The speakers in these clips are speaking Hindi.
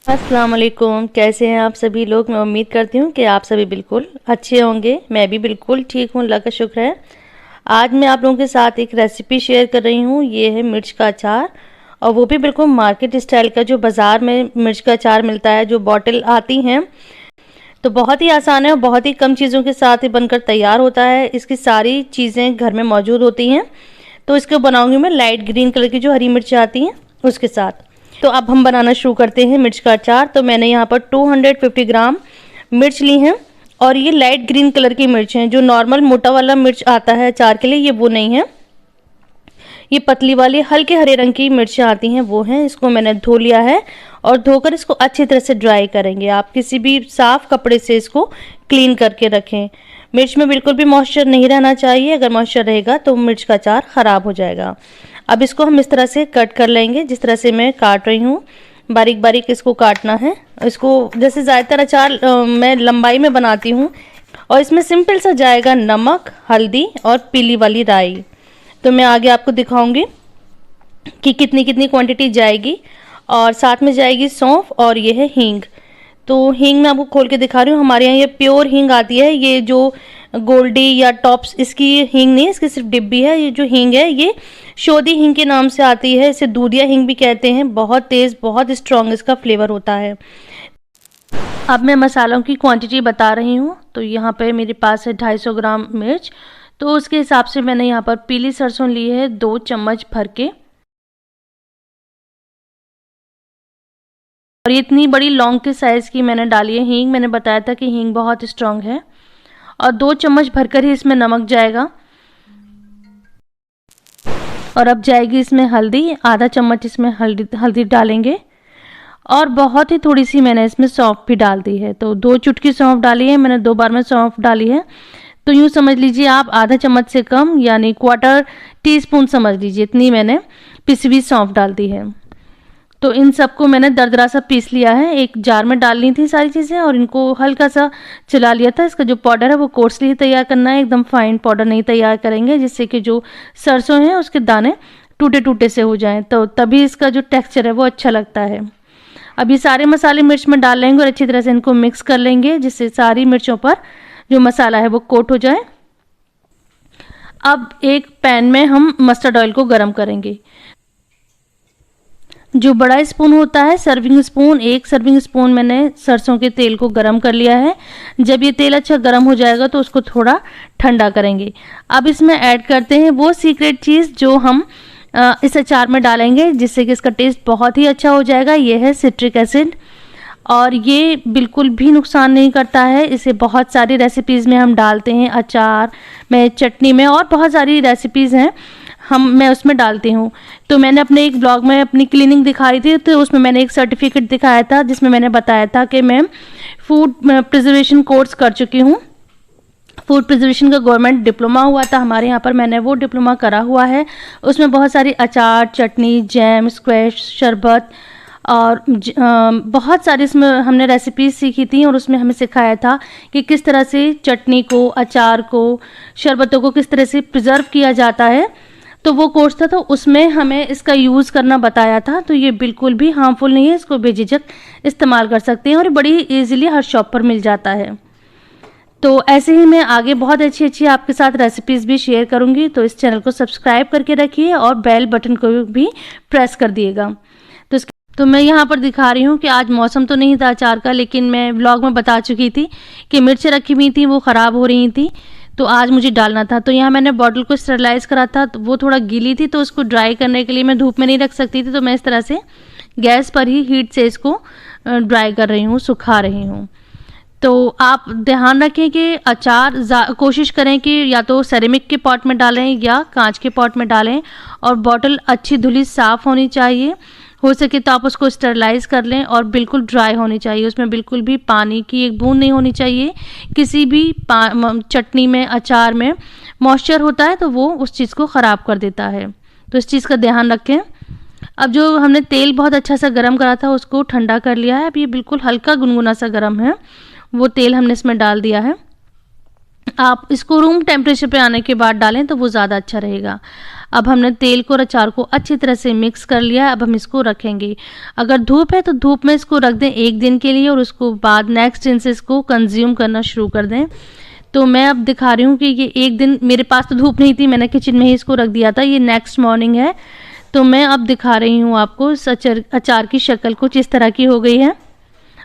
अस्सलाम वालेकुम। कैसे हैं आप सभी लोग। मैं उम्मीद करती हूँ कि आप सभी बिल्कुल अच्छे होंगे। मैं भी बिल्कुल ठीक हूँ, अल्लाह का शुक्र है। आज मैं आप लोगों के साथ एक रेसिपी शेयर कर रही हूँ। ये है मिर्च का अचार, और वो भी बिल्कुल मार्केट स्टाइल का, जो बाज़ार में मिर्च का अचार मिलता है, जो बॉटल आती हैं। तो बहुत ही आसान है और बहुत ही कम चीज़ों के साथ ही बनकर तैयार होता है। इसकी सारी चीज़ें घर में मौजूद होती हैं। तो इसको बनाऊंगी मैं लाइट ग्रीन कलर की जो हरी मिर्च आती हैं उसके साथ। तो अब हम बनाना शुरू करते हैं मिर्च का अचार। तो मैंने यहाँ पर 250 ग्राम मिर्च ली हैं, और ये लाइट ग्रीन कलर की मिर्च हैं। जो नॉर्मल मोटा वाला मिर्च आता है अचार के लिए, ये वो नहीं है। ये पतली वाली हल्के हरे रंग की मिर्चें आती हैं, वो हैं। इसको मैंने धो लिया है, और धोकर इसको अच्छी तरह से ड्राई करेंगे। आप किसी भी साफ कपड़े से इसको क्लीन करके रखें। मिर्च में बिल्कुल भी मॉइस्चर नहीं रहना चाहिए। अगर मॉइस्चर रहेगा तो मिर्च का अचार ख़राब हो जाएगा। अब इसको हम इस तरह से कट कर लेंगे, जिस तरह से मैं काट रही हूँ। बारीक बारीक इसको काटना है। इसको जैसे ज़्यादातर अचार मैं लंबाई में बनाती हूँ, और इसमें सिंपल सा जाएगा नमक, हल्दी और पीली वाली राई। तो मैं आगे आपको दिखाऊंगी कि कितनी कितनी क्वांटिटी जाएगी। और साथ में जाएगी सौंफ, और ये है हींग। तो हींग मैं आपको खोल के दिखा रही हूँ। हमारे यहाँ ये प्योर हींग आती है। ये जो गोल्डी या टॉप्स, इसकी हींग नहीं, इसकी सिर्फ डिब्बी है। ये जो हींग है ये शोधी हींग के नाम से आती है। इसे दूधिया हींग भी कहते हैं। बहुत तेज़, बहुत स्ट्रॉन्ग इसका फ्लेवर होता है। अब मैं मसालों की क्वांटिटी बता रही हूँ। तो यहाँ पे मेरे पास है 250 ग्राम मिर्च। तो उसके हिसाब से मैंने यहाँ पर पीली सरसों ली है 2 चम्मच भर के। और ये इतनी बड़ी लौंग के साइज़ की मैंने डाली है। हींग मैंने बताया था कि हींग बहुत स्ट्रॉन्ग है। और 2 चम्मच भरकर ही इसमें नमक जाएगा। और अब जाएगी इसमें हल्दी, आधा चम्मच इसमें हल्दी डालेंगे। और बहुत ही थोड़ी सी मैंने इसमें सौंफ भी डाल दी है। तो 2 चुटकी सौंफ डाली है मैंने, 2 बार में सौंफ डाली है। तो यूँ समझ लीजिए आप आधा चम्मच से कम, यानी क्वार्टर टीस्पून समझ लीजिए, इतनी मैंने पिसी हुई सौंफ डाल दी है। तो इन सबको मैंने दरदरा सा पीस लिया है। एक जार में डालनी थी सारी चीज़ें, और इनको हल्का सा चला लिया था। इसका जो पाउडर है वो कोर्सली ही तैयार करना है, एकदम फाइन पाउडर नहीं तैयार करेंगे, जिससे कि जो सरसों हैं उसके दाने टूटे टूटे से हो जाएं। तो तभी इसका जो टेक्सचर है वो अच्छा लगता है। अब ये सारे मसाले मिर्च में डाल लेंगे और अच्छी तरह से इनको मिक्स कर लेंगे, जिससे सारी मिर्चों पर जो मसाला है वो कोट हो जाए। अब एक पैन में हम मस्टर्ड ऑयल को गर्म करेंगे। जो बड़ा स्पून होता है, सर्विंग स्पून, 1 सर्विंग स्पून मैंने सरसों के तेल को गरम कर लिया है। जब ये तेल अच्छा गरम हो जाएगा तो उसको थोड़ा ठंडा करेंगे। अब इसमें ऐड करते हैं वो सीक्रेट चीज़ जो हम इस अचार में डालेंगे, जिससे कि इसका टेस्ट बहुत ही अच्छा हो जाएगा। ये है सिट्रिक एसिड, और ये बिल्कुल भी नुकसान नहीं करता है। इसे बहुत सारी रेसिपीज़ में हम डालते हैं, अचार में, चटनी में, और बहुत सारी रेसिपीज़ हैं मैं उसमें डालती हूँ। तो मैंने अपने एक ब्लॉग में अपनी क्लीनिंग दिखाई थी, तो उसमें मैंने एक सर्टिफिकेट दिखाया था, जिसमें मैंने बताया था कि मैं फूड प्रिजर्वेशन कोर्स कर चुकी हूँ। फूड प्रिजर्वेशन का गवर्नमेंट डिप्लोमा हुआ था हमारे यहाँ पर, मैंने वो डिप्लोमा करा हुआ है। उसमें बहुत सारी अचार, चटनी, जैम, स्क्वैश, शरबत और बहुत सारी इसमें हमने रेसिपीज सीखी थी। और उसमें हमें सिखाया था कि किस तरह से चटनी को, अचार को, शरबतों को किस तरह से प्रिजर्व किया जाता है। तो वो कोर्स था, तो उसमें हमें इसका यूज़ करना बताया था। तो ये बिल्कुल भी हार्मफुल नहीं है, इसको बेझिझक इस्तेमाल कर सकते हैं, और बड़ी ईजिली हर शॉप पर मिल जाता है। तो ऐसे ही मैं आगे बहुत अच्छी अच्छी आपके साथ रेसिपीज़ भी शेयर करूंगी। तो इस चैनल को सब्सक्राइब करके रखिए, और बेल बटन को भी प्रेस कर दिएगा। तो मैं यहाँ पर दिखा रही हूँ कि आज मौसम तो नहीं था अचार का, लेकिन मैं व्लॉग में बता चुकी थी कि मिर्चें रखी हुई थी, वो ख़राब हो रही थी, तो आज मुझे डालना था। तो यहाँ मैंने बॉटल को स्टरलाइज़ करा था, तो वो थोड़ा गीली थी, तो उसको ड्राई करने के लिए मैं धूप में नहीं रख सकती थी। तो मैं इस तरह से गैस पर ही हीट से इसको ड्राई कर रही हूँ, सुखा रही हूँ। तो आप ध्यान रखें कि अचार कोशिश करें कि या तो सेरेमिक के पॉट में डालें या कांच के पॉट में डालें, और बॉटल अच्छी धुली साफ़ होनी चाहिए। हो सके तो आप उसको स्टरलाइज़ कर लें, और बिल्कुल ड्राई होनी चाहिए। उसमें बिल्कुल भी पानी की एक बूंद नहीं होनी चाहिए। किसी भी चटनी में, अचार में मॉइस्चर होता है तो वो उस चीज़ को ख़राब कर देता है। तो इस चीज़ का ध्यान रखें। अब जो हमने तेल बहुत अच्छा सा गर्म करा था उसको ठंडा कर लिया है। अब ये बिल्कुल हल्का गुनगुना सा गर्म है, वो तेल हमने इसमें डाल दिया है। आप इसको रूम टेम्परेचर पे आने के बाद डालें तो वो ज़्यादा अच्छा रहेगा। अब हमने तेल को और अचार को अच्छी तरह से मिक्स कर लिया है। अब हम इसको रखेंगे। अगर धूप है तो धूप में इसको रख दें 1 दिन के लिए और उसको बाद नेक्स्ट दिन से इसको कंज्यूम करना शुरू कर दें। तो मैं अब दिखा रही हूँ कि ये 1 दिन मेरे पास तो धूप नहीं थी, मैंने किचन में ही इसको रख दिया था। ये नेक्स्ट मॉर्निंग है। तो मैं अब दिखा रही हूँ आपको इस अचार की शक्ल कुछ इस तरह की हो गई है।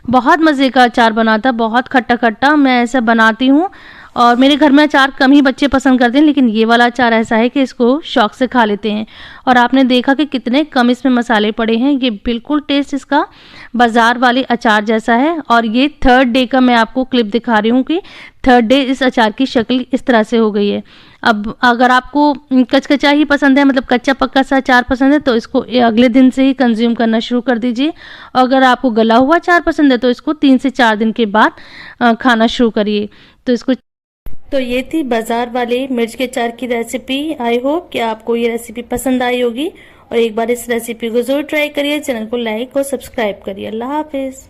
बहुत मज़े का अचार बना था, बहुत खट्टा-खट्टा। मैं ऐसा बनाती हूँ और मेरे घर में अचार कम ही बच्चे पसंद करते हैं, लेकिन ये वाला अचार ऐसा है कि इसको शौक से खा लेते हैं। और आपने देखा कि कितने कम इसमें मसाले पड़े हैं। ये बिल्कुल टेस्ट इसका बाज़ार वाले अचार जैसा है। और ये 3rd डे का मैं आपको क्लिप दिखा रही हूँ कि 3rd डे इस अचार की शक्ल इस तरह से हो गई है। अब अगर आपको कचकचा ही पसंद है, मतलब कच्चा पक्का सा अचार पसंद है, तो इसको अगले दिन से ही कंज्यूम करना शुरू कर दीजिए। और अगर आपको गला हुआ अचार पसंद है तो इसको 3 से 4 दिन के बाद खाना शुरू करिए। तो ये थी बाज़ार वाले मिर्च के अचार की रेसिपी। आई होप कि आपको ये रेसिपी पसंद आई होगी और एक बार इस रेसिपी को ज़रूर ट्राई करिए। चैनल को लाइक और सब्सक्राइब करिए। अल्लाह हाफिज़।